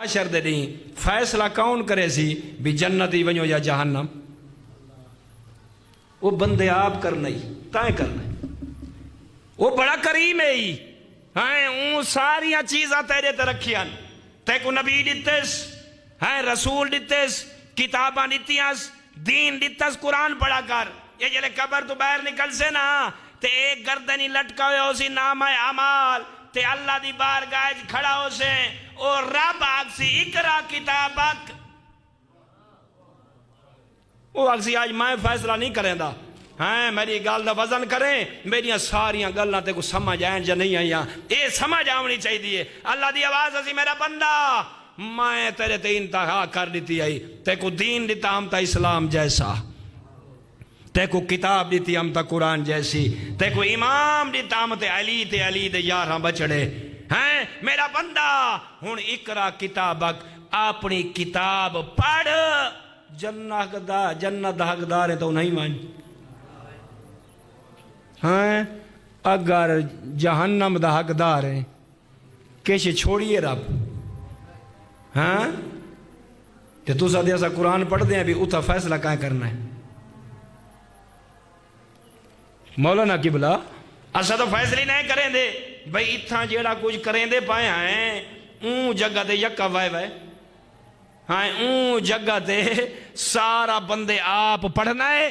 حشر دے نہیں فیصلہ کون کرے سی بھی جنت ہی ونجو یا جہنم؟ وہ بندے آپ کرنا ہی تائیں کرنا ہی، وہ بڑا کریم ہے ہی، ہاں اون ساریاں چیزاں تیرے تے رکھیاں، تے کو نبی دیتس، ہاں رسول دیتس، کتاباں دیتیاں، دین دیتس، قرآن پڑھا کر، یہ جلے قبر تو باہر نکل سے نا تے ایک گردنی لٹکا ہوئے ہو سی نام اعمال تے اللہ دی بارگاہ کھڑا ہو سے اور رب آگسی اقرا کتابک، وہ آگسی آج میں فیصلہ نہیں کریں دا، ہاں میری گال دا وزن کریں، میری ساریاں گلنا تے کو سمجھ آئیں جا نہیں آئیں، اے سمجھ آونی چاہی دیئے اللہ دی آواز اسی میرا بندہ میں تیرے تے انتہا کر دیتی آئی، تے کو دین دیتا ہم تا اسلام جیسا، تے کو کتاب دیتی ہم تا قرآن جیسی، تے کو امام دیتا ہم تے علی دے یار ہم بچڑے ہیں میرا بندہ ہون اقرا کتابک، اپنی کتاب پڑھ، جنت حقدار ہے تو نہیں مان، ہاں اگر جہنم دا حقدار ہے کیسے چھوڑیے رب، ہاں کہ تو ساتھ ایسا قرآن پڑھ دیں ابھی اتھا فیصلہ کہاں کرنا ہے؟ مولانا قبلہ اسا تو فیصلے نہیں کریں دے بھئی اتھا جیڑا کچھ کریں دے پائے ہیں اون جگہ دے یکا وائے وائے، ہاں اون جگہ دے سارا بندے آپ پڑھنا ہے